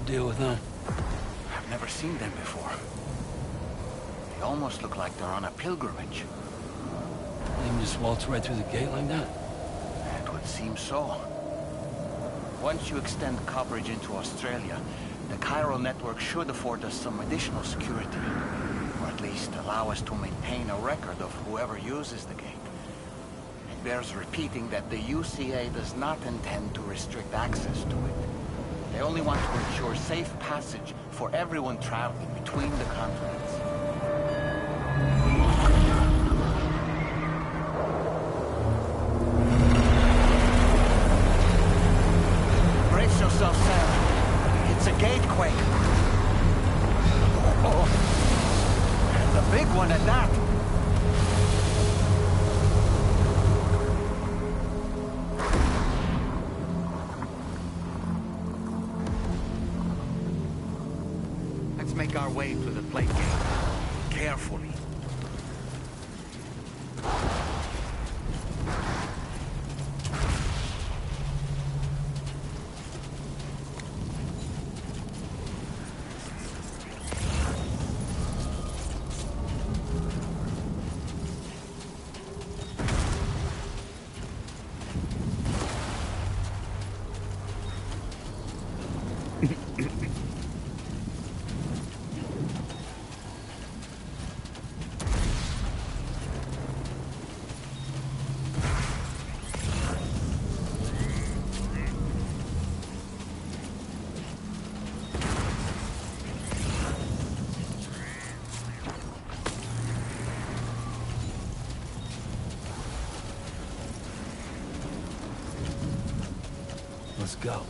deal with them? I've never seen them before. They almost look like they're on a pilgrimage. They can just waltz right through the gate like that? It would seem so. Once you extend coverage into Australia, the chiral network should afford us some additional security. Or at least allow us to maintain a record of whoever uses the gate. It bears repeating that the UCA does not intend to restrict access to it. They only want to ensure safe passage for everyone traveling between the continents. Brace yourself, Sam. It's a gatequake. Oh, and a big one at that. Let's make our way to the plate gate. Carefully. Let's go.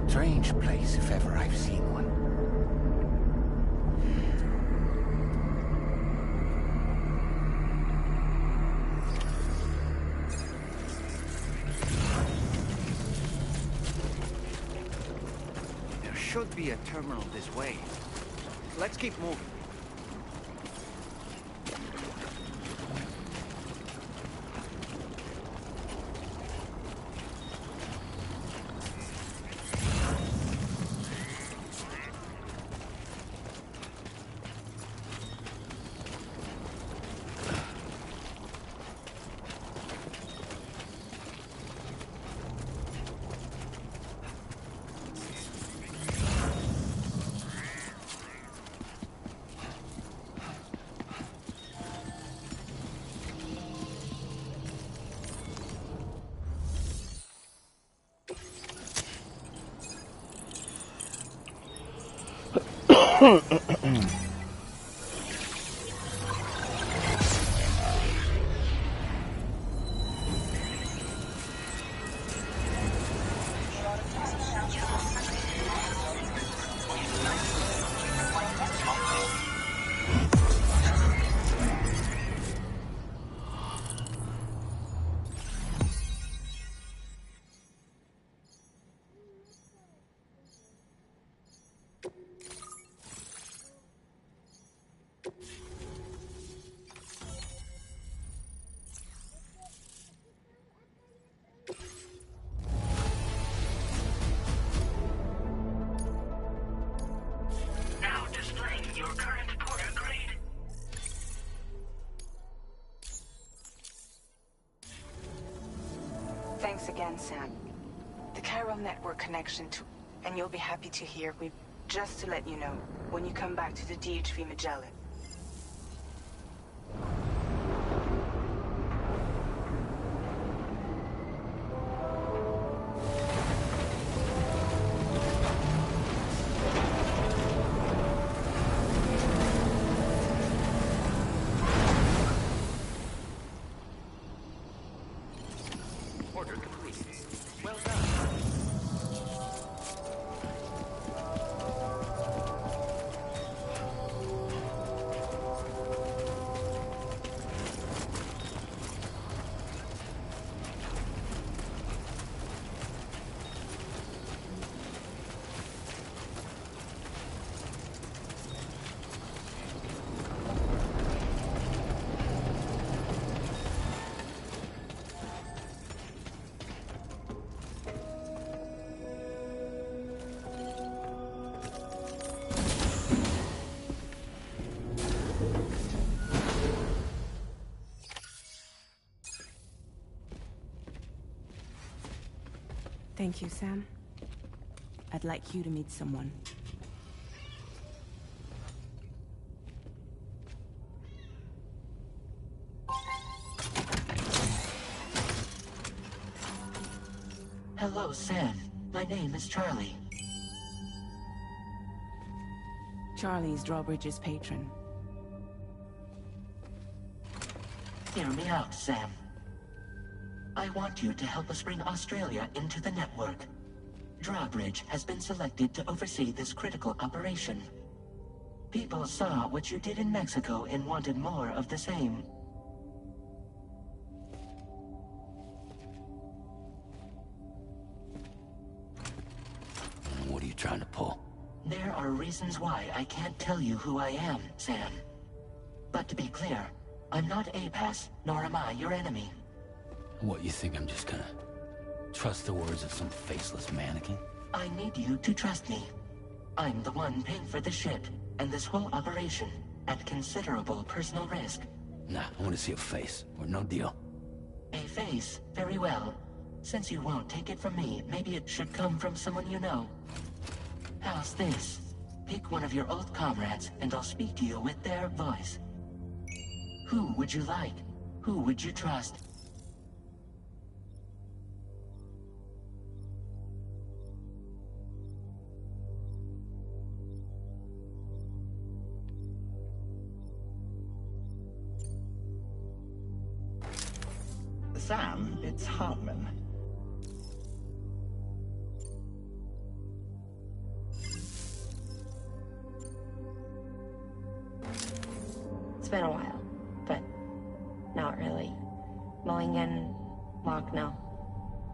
Strange place, if ever I've seen one. There should be a terminal this way. Let's keep moving. Now displaying your current porter grade. Thanks again, Sam. The chiral network connection to... And you'll be happy to hear just to let you know, when you come back to the DHV Magellan. Order complete. Well done. Thank you, Sam. I'd like you to meet someone. Hello, Sam. My name is Charlie. Charlie's Drawbridge's patron. Hear me out, Sam. I want you to help us bring Australia into the network. Drawbridge has been selected to oversee this critical operation. People saw what you did in Mexico and wanted more of the same. What are you trying to pull? There are reasons why I can't tell you who I am, Sam. But to be clear, I'm not APAS, nor am I your enemy. What, you think I'm just gonna trust the words of some faceless mannequin? I need you to trust me. I'm the one paying for the ship, and this whole operation, at considerable personal risk. Nah, I want to see a face, or no deal. A face? Very well. Since you won't take it from me, maybe it should come from someone you know. How's this? Pick one of your old comrades, and I'll speak to you with their voice. Who would you like? Who would you trust? Sam, it's Hartman. It's been a while, but not really. Mulligan, Locke, no.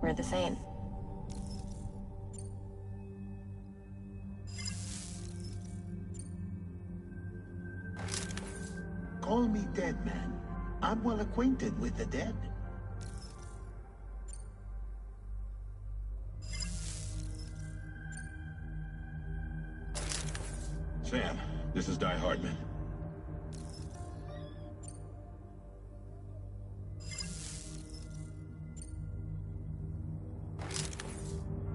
We're the same. Call me dead man. I'm well acquainted with the dead. Sam, this is Di Hartman.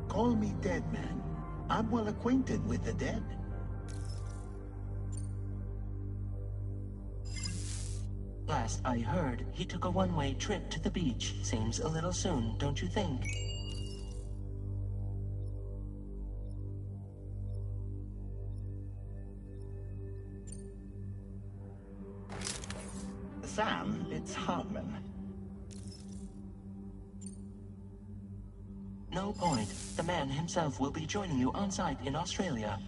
Call me dead man. I'm well acquainted with the dead. Last I heard, he took a one-way trip to the beach. Seems a little soon, don't you think? it's Hartman. No point. The man himself will be joining you on site in Australia.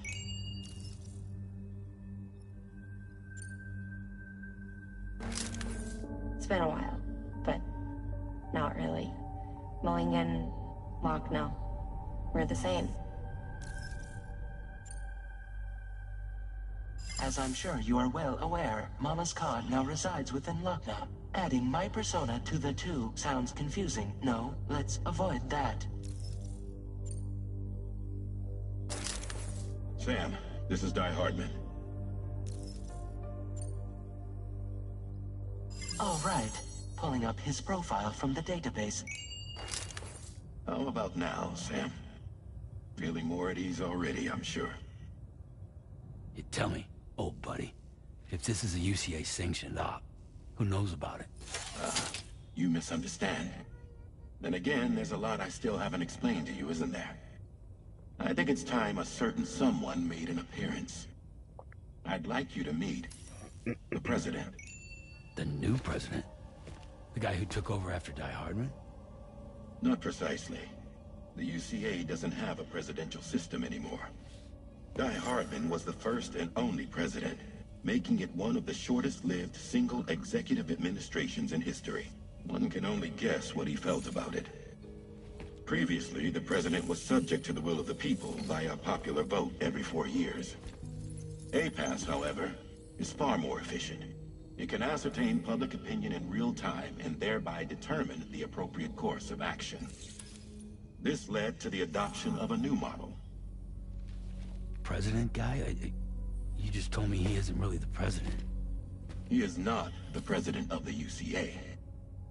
It's been a while, but not really. Mowing and Locke, no. We're the same. As I'm sure you are well aware, Mama's card now resides within Lochna. Adding my persona to the two sounds confusing. No, let's avoid that. Sam, this is Die Hardman. All right. Pulling up his profile from the database. How about now, Sam? Feeling more at ease already, I'm sure. You tell me, old buddy, if this is a UCA sanctioned op, who knows about it? You misunderstand. Then again, there's a lot I still haven't explained to you, isn't there? I think it's time a certain someone made an appearance. I'd like you to meet the President. The new president? The guy who took over after Die Hardman? Not precisely. The UCA doesn't have a presidential system anymore. Die Hardman was the first and only president, making it one of the shortest-lived single executive administrations in history. One can only guess what he felt about it. Previously, the president was subject to the will of the people via a popular vote every 4 years. APAS, however, is far more efficient. It can ascertain public opinion in real time and thereby determine the appropriate course of action. This led to the adoption of a new model. President guy? You just told me he isn't really the president. He is not the president of the UCA.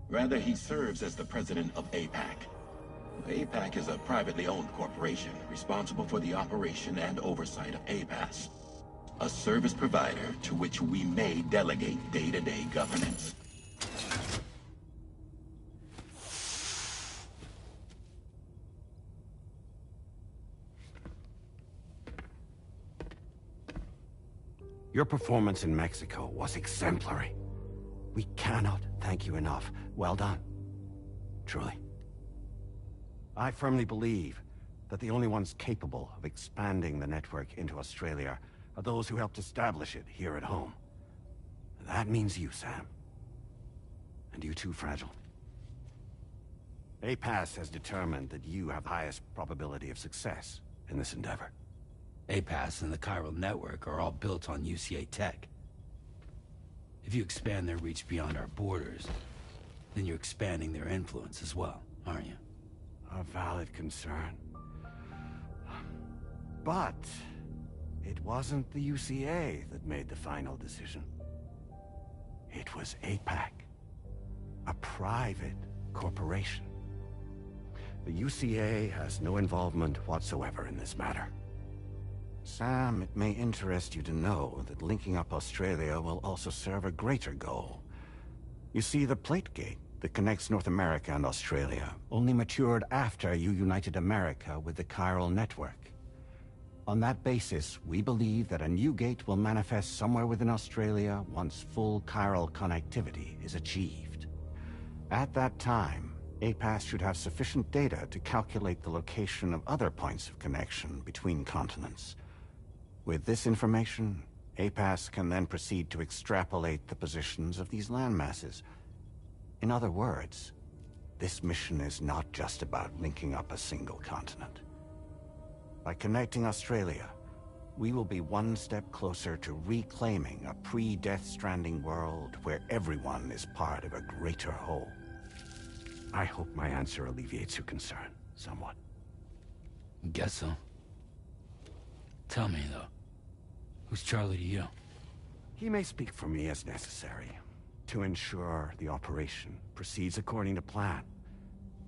Rather, he serves as the president of APAC. APAC is a privately owned corporation responsible for the operation and oversight of APAS, a service provider to which we may delegate day-to-day governance. Your performance in Mexico was exemplary. We cannot thank you enough. Well done. Truly. I firmly believe that the only ones capable of expanding the network into Australia are those who helped establish it here at home. That means you, Sam. And you too, Fragile. APAS has determined that you have the highest probability of success in this endeavor. APAS and the chiral network are all built on UCA tech. If you expand their reach beyond our borders, then you're expanding their influence as well, aren't you? A valid concern. But it wasn't the UCA that made the final decision. It was APAC, a private corporation. The UCA has no involvement whatsoever in this matter. Sam, it may interest you to know that linking up Australia will also serve a greater goal. You see, the plate gate that connects North America and Australia only matured after you united America with the chiral network. On that basis, we believe that a new gate will manifest somewhere within Australia once full chiral connectivity is achieved. At that time, APAS should have sufficient data to calculate the location of other points of connection between continents. With this information, APAS can then proceed to extrapolate the positions of these landmasses. In other words, this mission is not just about linking up a single continent. By connecting Australia, we will be one step closer to reclaiming a pre-Death Stranding world where everyone is part of a greater whole. I hope my answer alleviates your concern somewhat. Guess so. Tell me, though, who's Charlie to you? He may speak for me as necessary to ensure the operation proceeds according to plan.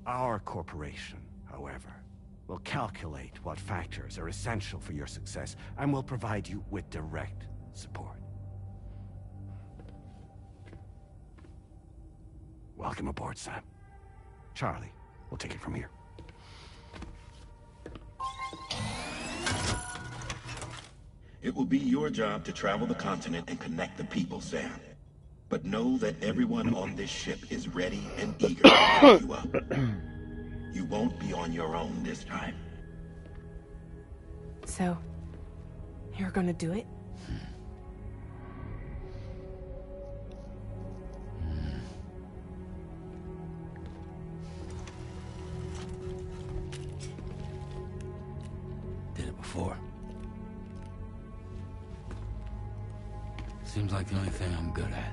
Our corporation, however, will calculate what factors are essential for your success and will provide you with direct support. Welcome aboard, Sam. Charlie, we'll take it from here. It will be your job to travel the continent and connect the people, Sam. But know that everyone on this ship is ready and eager to help you up. You won't be on your own this time. So, you're gonna do it? Did it before. Seems like the only thing I'm good at.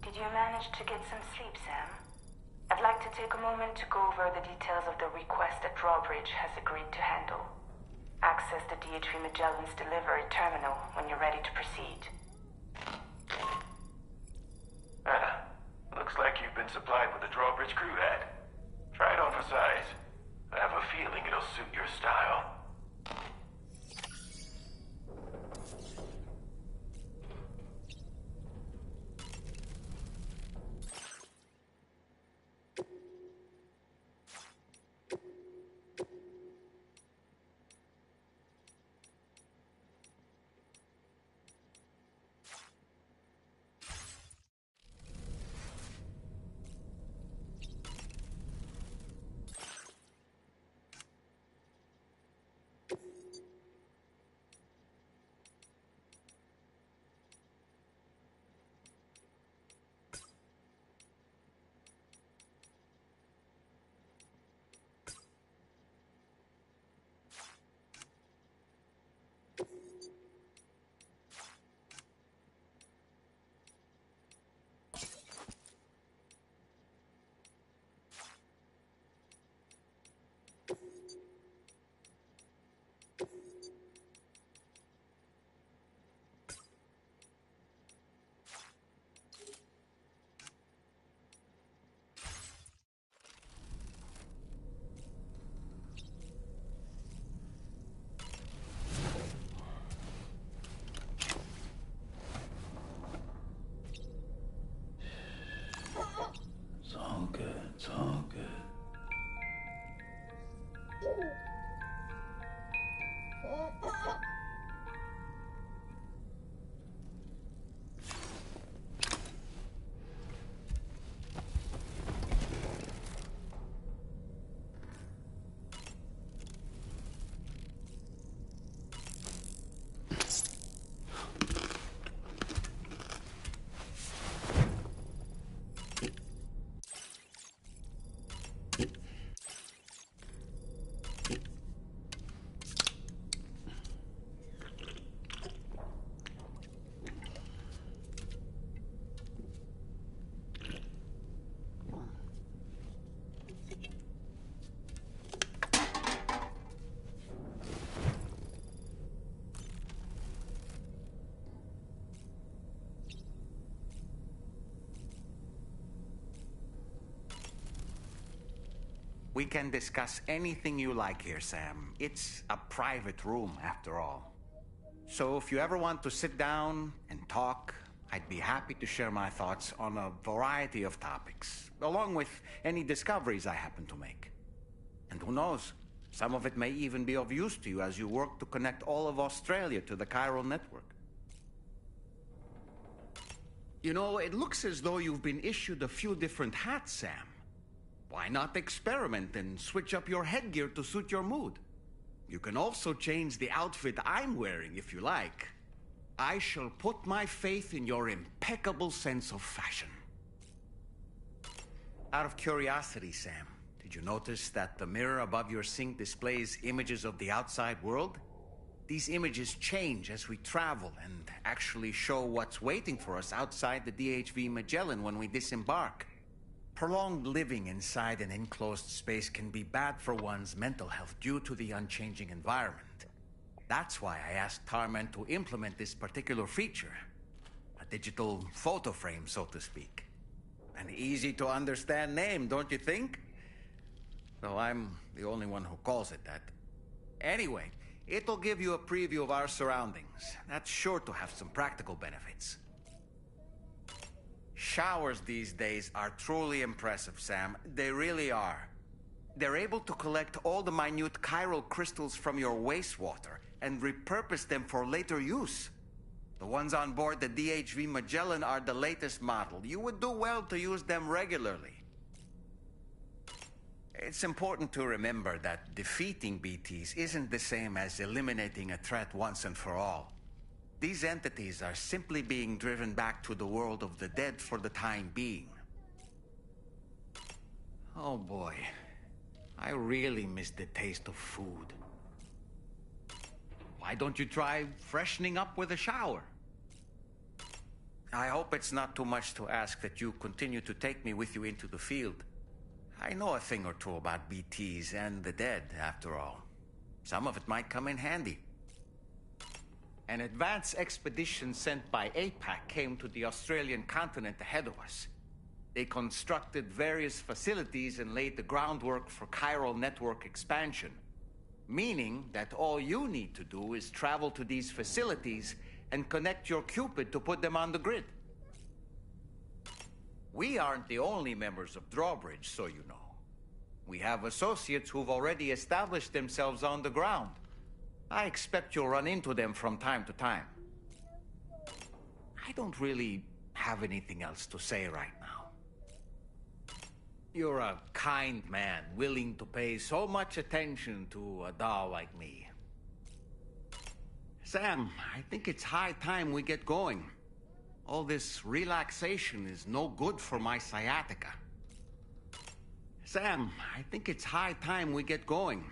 Did you manage to get some sleep, Sam? I'd like to take a moment to go over the details of the request that Drawbridge has agreed to handle. Access the DHV Magellan's delivery terminal when you're ready to proceed. Looks like you've been supplied with a Drawbridge crew hat. Try it on for size. I have a feeling it'll suit your style. It's all good. It's all good. We can discuss anything you like here, Sam. It's a private room, after all. So if you ever want to sit down and talk, I'd be happy to share my thoughts on a variety of topics, along with any discoveries I happen to make. And who knows, some of it may even be of use to you as you work to connect all of Australia to the chiral network. You know, it looks as though you've been issued a few different hats, Sam. Why not experiment and switch up your headgear to suit your mood? You can also change the outfit I'm wearing if you like. I shall put my faith in your impeccable sense of fashion. Out of curiosity, Sam, did you notice that the mirror above your sink displays images of the outside world? These images change as we travel and actually show what's waiting for us outside the DHV Magellan when we disembark. Prolonged living inside an enclosed space can be bad for one's mental health due to the unchanging environment. That's why I asked Tarman to implement this particular feature. A digital photo frame, so to speak. An easy-to-understand name, don't you think? Though I'm the only one who calls it that. Anyway, it'll give you a preview of our surroundings. That's sure to have some practical benefits. Showers these days are truly impressive, Sam. They really are. They're able to collect all the minute chiral crystals from your wastewater and repurpose them for later use. The ones on board the DHV Magellan are the latest model. You would do well to use them regularly. It's important to remember that defeating BTs isn't the same as eliminating a threat once and for all. These entities are simply being driven back to the world of the dead for the time being. Oh boy, I really miss the taste of food. Why don't you try freshening up with a shower? I hope it's not too much to ask that you continue to take me with you into the field. I know a thing or two about BTs and the dead, after all. Some of it might come in handy. An advance expedition sent by APAC came to the Australian continent ahead of us. They constructed various facilities and laid the groundwork for chiral network expansion. Meaning that all you need to do is travel to these facilities and connect your Cupid to put them on the grid. We aren't the only members of Drawbridge, so you know. We have associates who've already established themselves on the ground. I expect you'll run into them from time to time. I don't really have anything else to say right now. You're a kind man, willing to pay so much attention to a doll like me. Sam, I think it's high time we get going. All this relaxation is no good for my sciatica. Sam, I think it's high time we get going.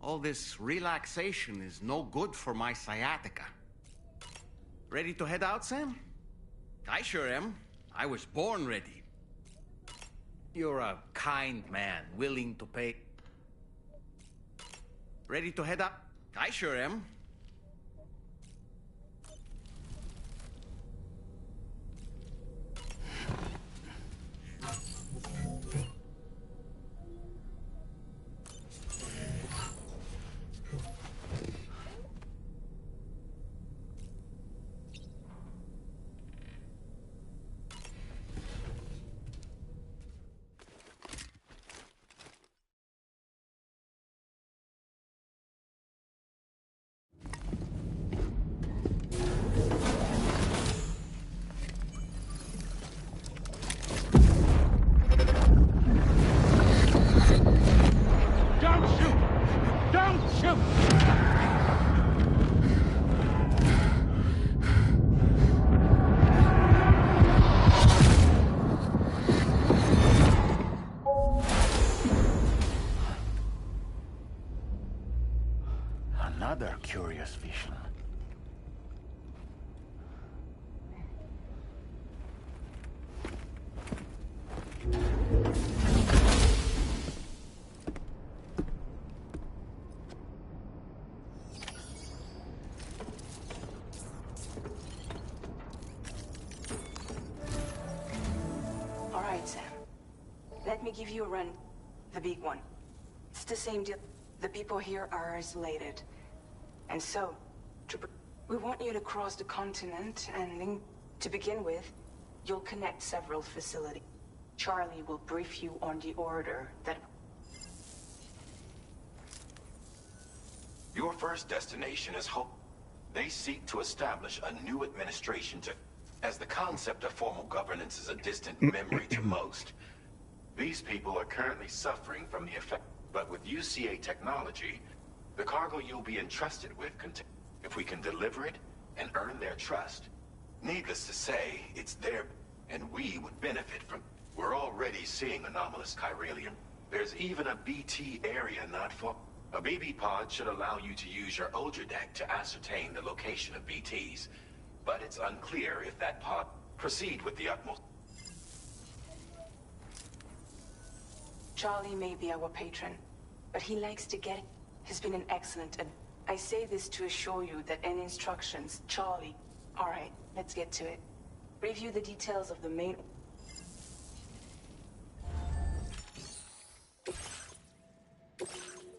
All this relaxation is no good for my sciatica. Ready to head out, Sam? I sure am. I was born ready. You're a kind man, willing to pay... Ready to head out? I sure am. Another curious vision. All right, Sam. Let me give you a run. The big one. It's the same deal. The people here are isolated. And so, we want you to cross the continent, and to begin with, you'll connect several facilities. Charlie will brief you on the order that... Your first destination is home. They seek to establish a new administration as the concept of formal governance is a distant memory to most. These people are currently suffering from the effect, but with UCA technology, the cargo you'll be entrusted with if we can deliver it and earn their trust. Needless to say, it's their... and we would benefit from... We're already seeing anomalous chiralium. There's even a BT area not far... A BB pod should allow you to use your Ultra deck to ascertain the location of BTs, but it's unclear if that pod proceed with the utmost. Charlie may be our patron, but he likes to get... He's been an excellent... I say this to assure you that any instructions, Charlie... Alright, let's get to it. Review the details of the main...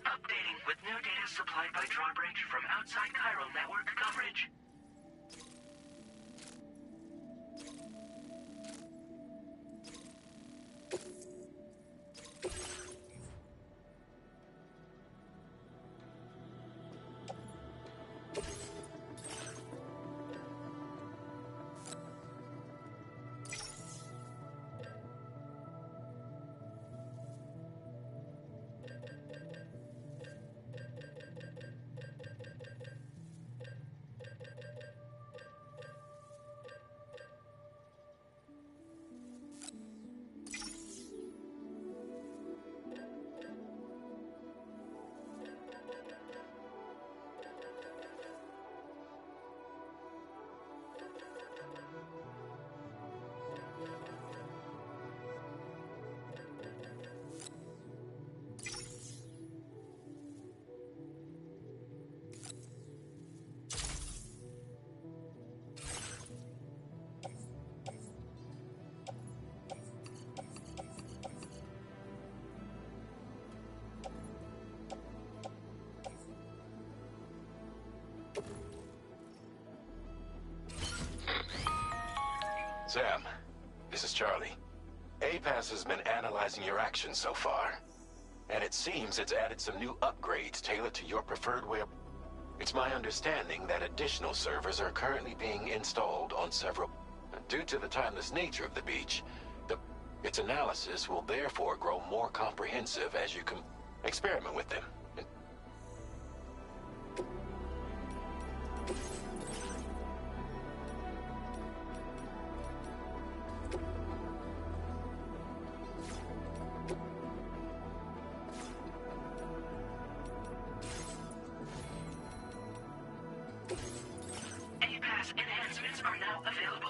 Updating with new data supplied by Drawbridge from outside chiral network coverage. Sam, this is Charlie. APAS has been analyzing your actions so far, and it seems it's added some new upgrades tailored to your preferred way of... It's my understanding that additional servers are currently being installed on several... Due to the timeless nature of the beach, its analysis will therefore grow more comprehensive as you can experiment with them. APAS enhancements are now available.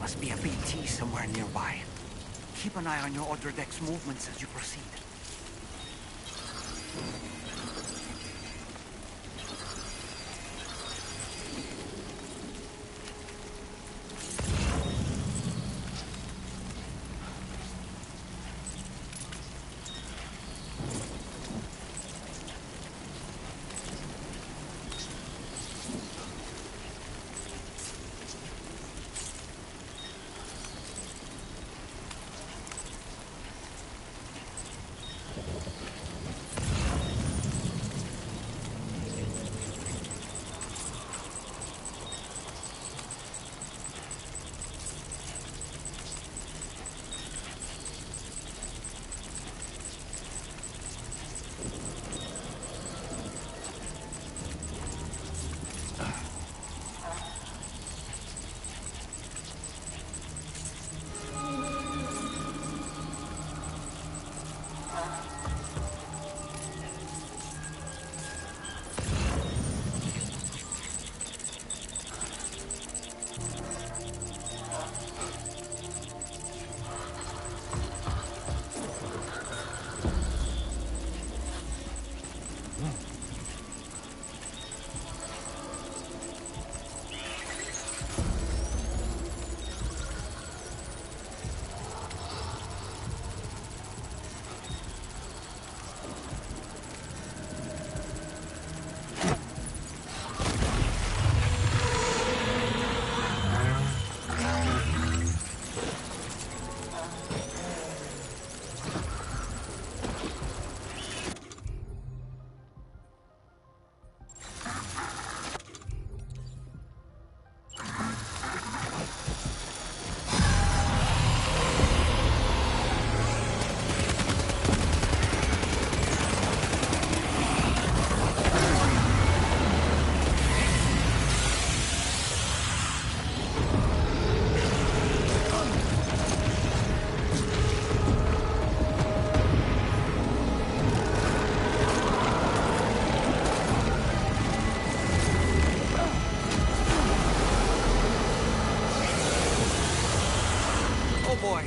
must be a BT somewhere nearby. Keep an eye on your other deck's movements as you proceed.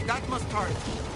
That must hurt.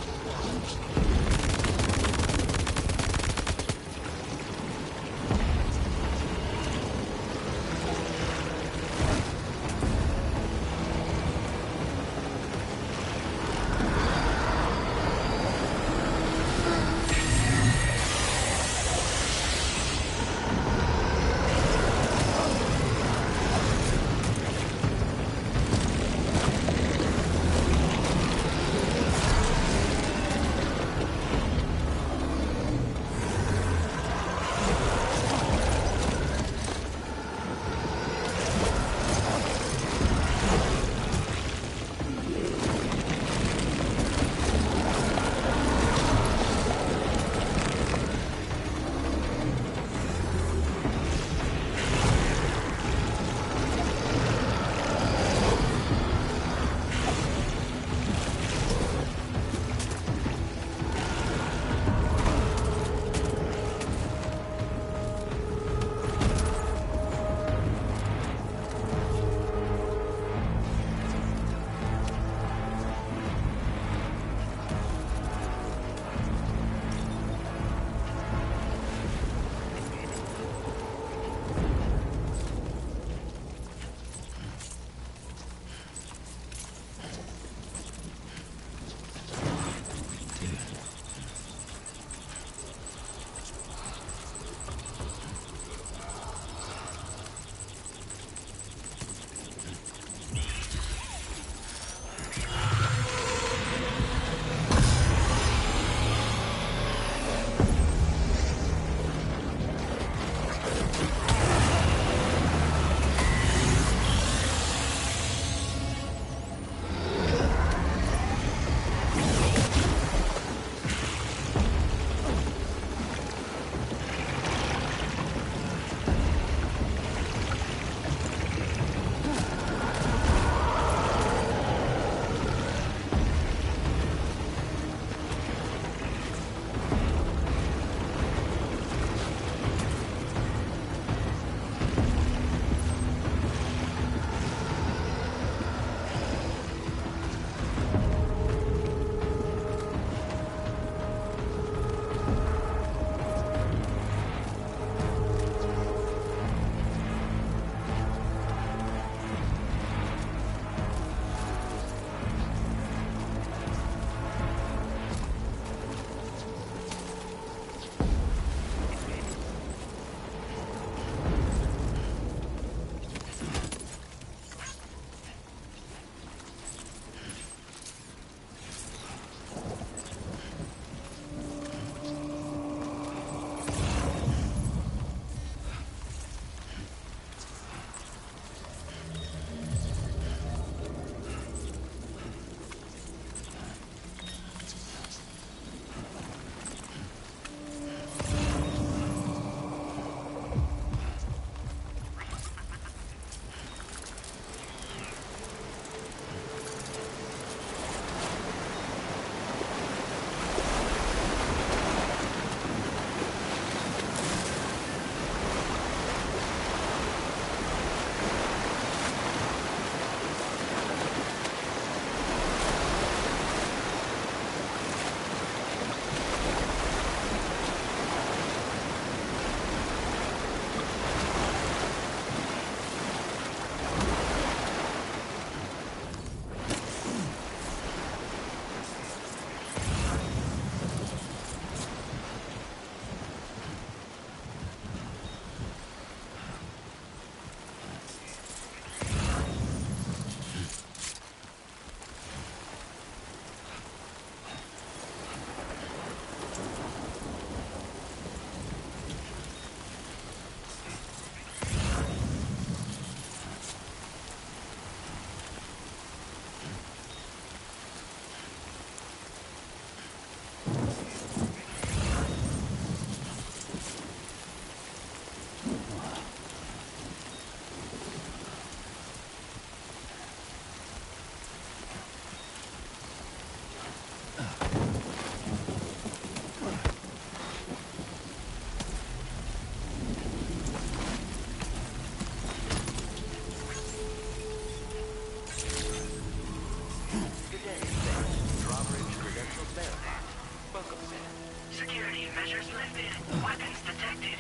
Measures lifted. Weapons detected.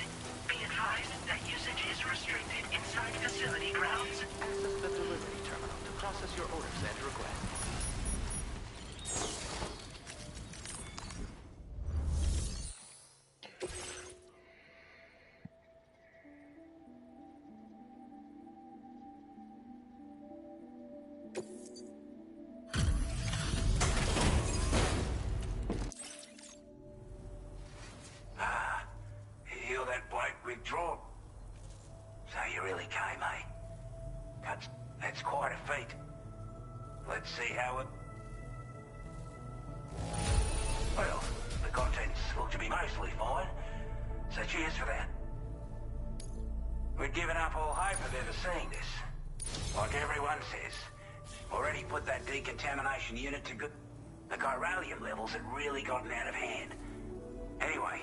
Be advised that usage is restricted inside facility grounds. Access the delivery terminal to process your orders and requests. Heal that bloke withdrawn. So you really came, eh? That's quite a feat. Let's see how it... Well, the contents look to be mostly fine, so cheers for that. We'd given up all hope of ever seeing this. Like everyone says, already put that decontamination unit to good... The chiralium levels had really gotten out of hand. Anyway...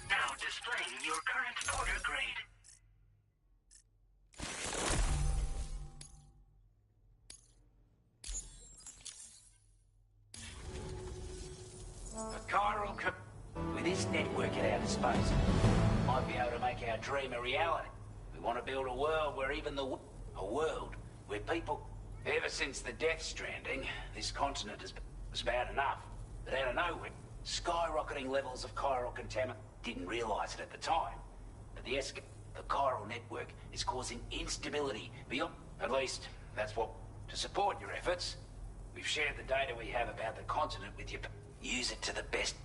Now displaying your current order grade. A chiral with this network at our disposal, might be able to make our dream a reality. We want to build a world where even a world where people... Ever since the death stranding, this continent was bad enough. But out of nowhere, skyrocketing levels of chiral contaminant. Didn't realize it at the time. But the chiral network is causing instability beyond... At least, that's what... To support your efforts, we've shared the data we have about the continent with you. Use it to the best.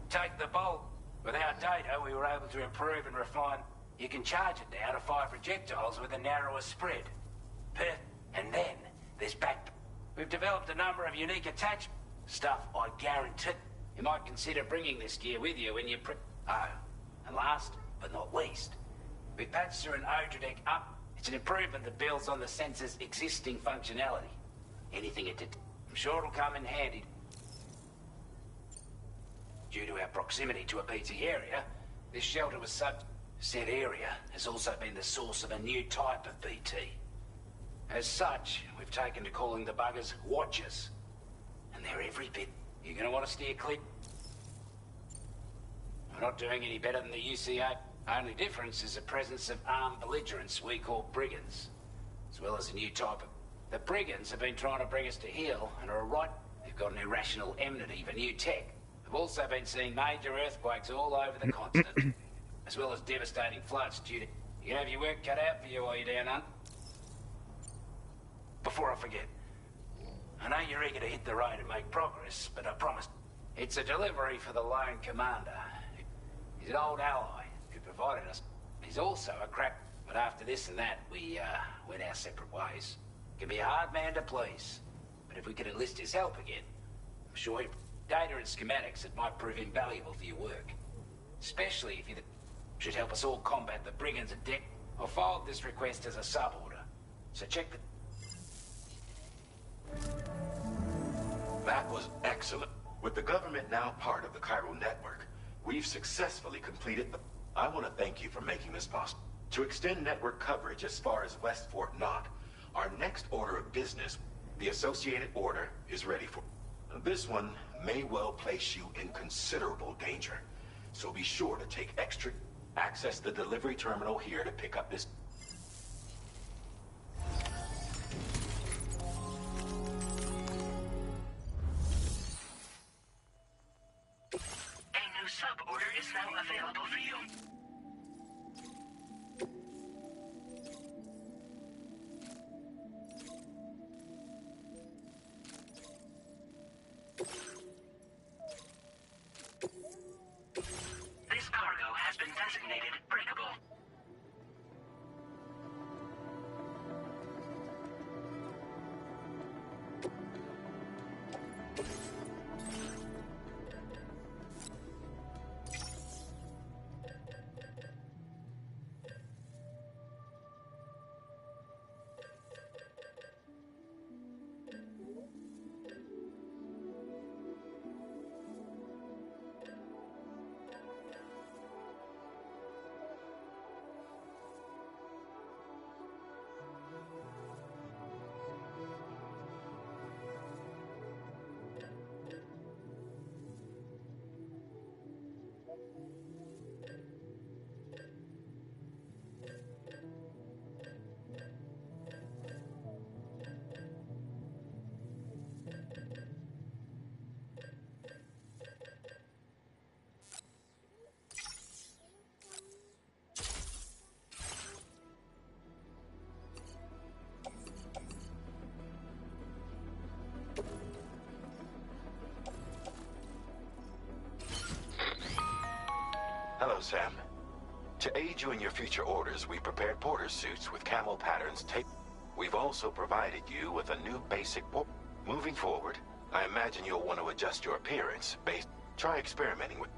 Take the bolt. With our data, we were able to improve and refine. You can charge it now to fire projectiles with a narrower spread. And then, there's back... We've developed a number of unique attachments. Stuff I guarantee. You might consider bringing this gear with you when you Oh, and last but not least, we patched through an Odradek up. It's an improvement that builds on the sensor's existing functionality. Anything it did, I'm sure it'll come in handy. Due to our proximity to a BT area, this shelter was Said area has also been the source of a new type of BT. As such, we've taken to calling the buggers Watchers. And they're every bit. You're gonna want to steer clear. We're not doing any better than the UCA. Only difference is the presence of armed belligerents we call brigands. As well as a new type of... The brigands have been trying to bring us to heel and are right. They've got an irrational enmity for new tech. We've also been seeing major earthquakes all over the continent. As well as devastating floods due to... You can have your work cut out for you while you're down under. Before I forget, I know you're eager to hit the road and make progress, but I promise, it's a delivery for the lone commander. He's an old ally who provided us. He's also a crack, but after this and that, we went our separate ways. Can be a hard man to please, but if we could enlist his help again, I'm sure data and schematics that might prove invaluable for your work. Especially if you should help us all combat the brigands at deck. I'll filed this request as a sub-order, so check the... That was excellent. With the government now part of the chiral network, we've successfully completed the... I want to thank you for making this possible. To extend network coverage as far as West Fort Knot, our next order of business, the Associated Order, is ready for... This one may well place you in considerable danger, so be sure to take extra... Access the delivery terminal here to pick up this... now available for you. This cargo has been designated breakable. Hello, Sam. To aid you in your future orders, we prepared porter suits with camel patterns taped. We've also provided you with a new basic Moving forward, I imagine you'll want to adjust your appearance based... Try experimenting with...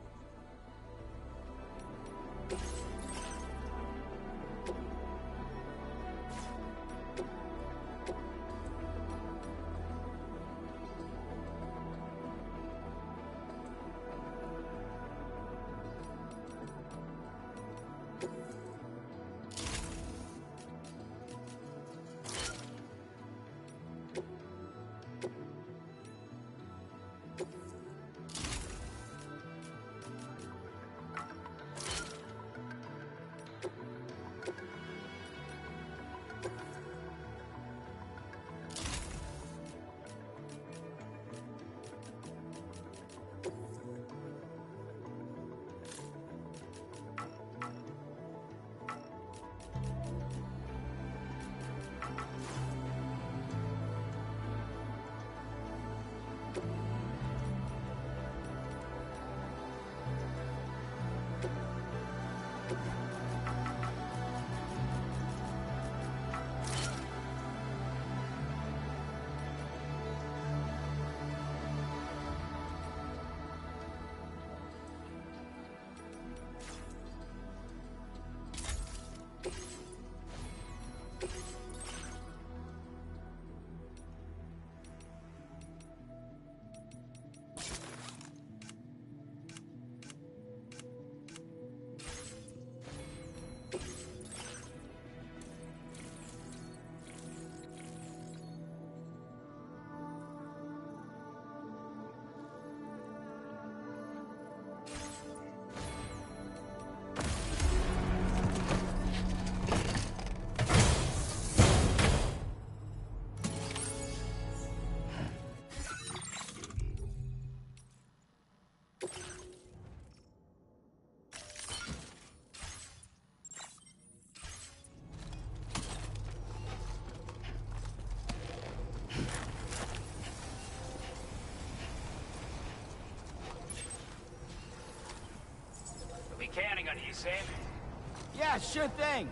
Counting on you, Sam. Yeah, sure thing.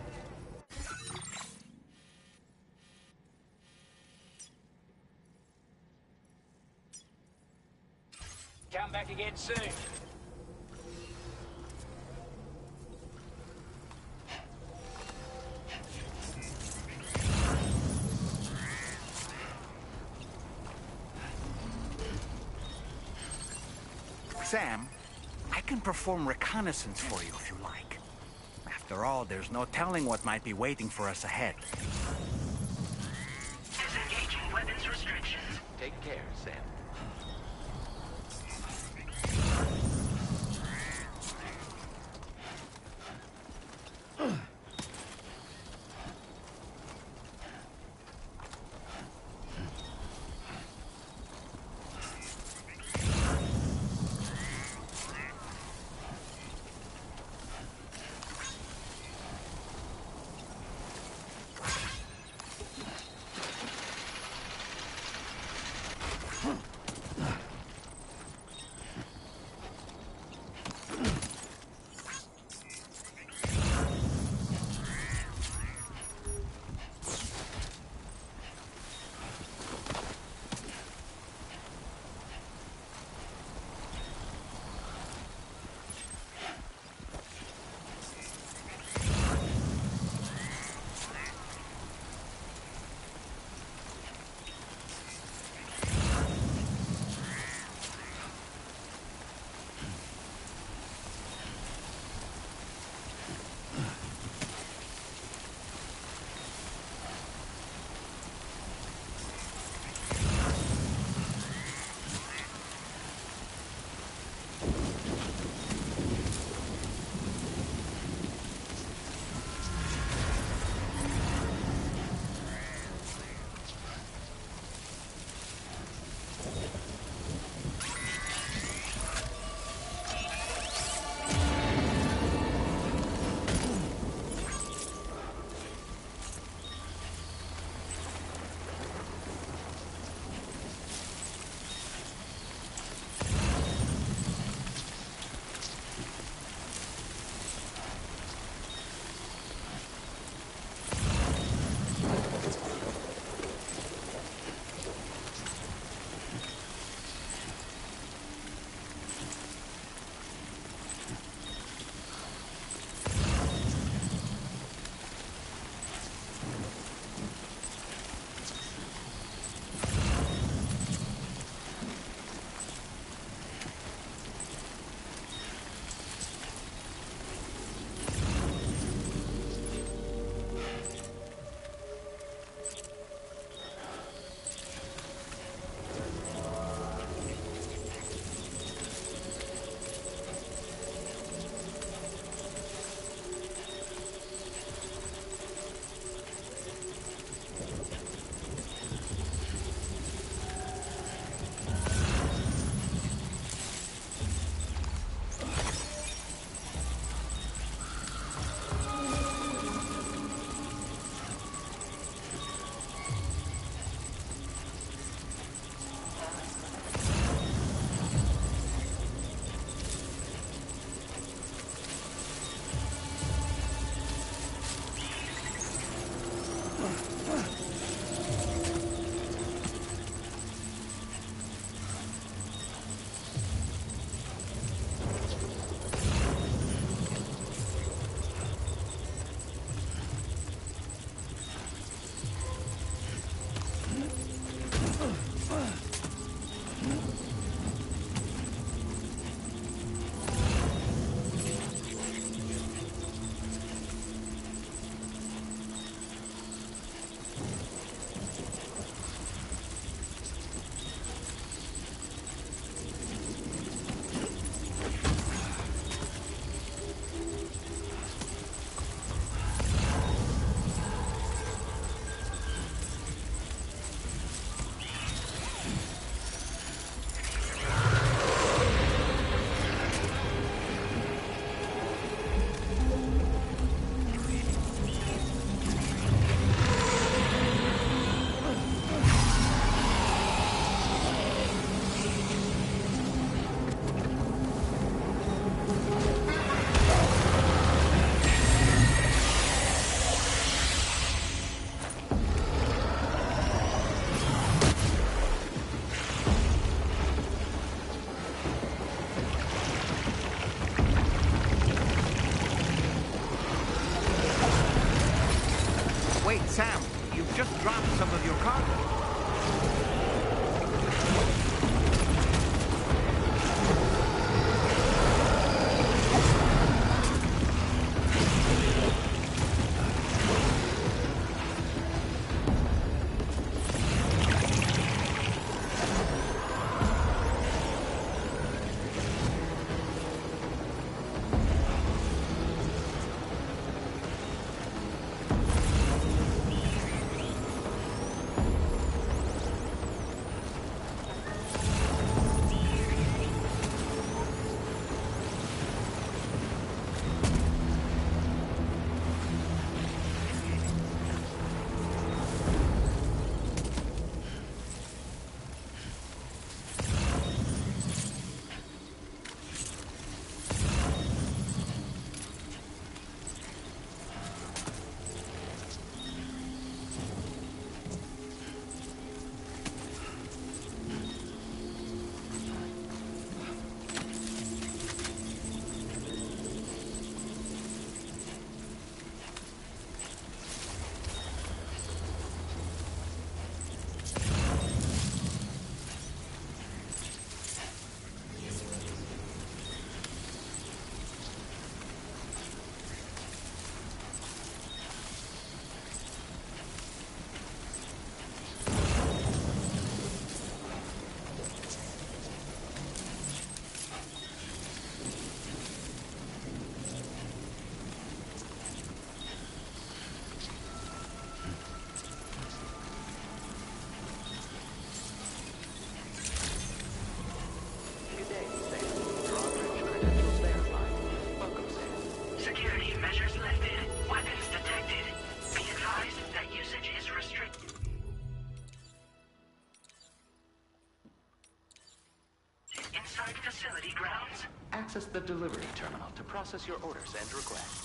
Come back again soon. Sam, I can perform reconnaissance for you if you like. After all, there's no telling what might be waiting for us ahead. Disengaging weapons restrictions. Take care, Sam. some of your cargo. Security measures lifted. Weapons detected. Be advised that usage is restricted. Inside facility grounds. Access the delivery terminal to process your orders and requests.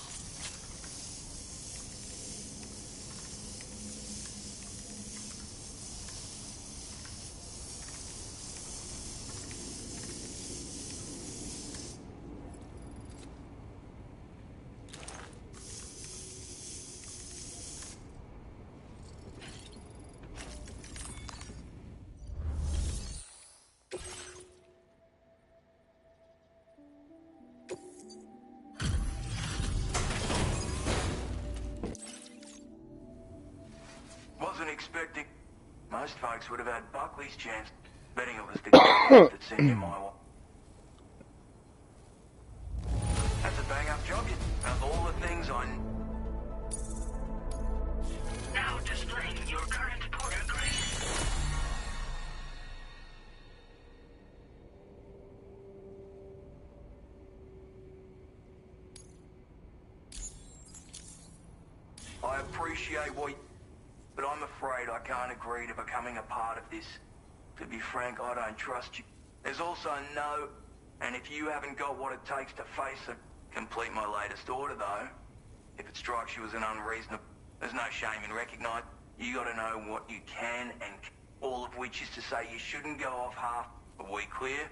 Wasn't expecting. Most folks would have had Buckley's chance. Betting it was the guy that sent you my way. That's a bang-up job. Of all the things on. Now displaying your current porter grade. I appreciate what. But I'm afraid I can't agree to becoming a part of this. To be frank, I don't trust you. There's also no... And if you haven't got what it takes to face it, complete my latest order, though. If it strikes you as an unreasonable... There's no shame in recognizing. You gotta know what you can and... All of which is to say you shouldn't go off half. Are we clear?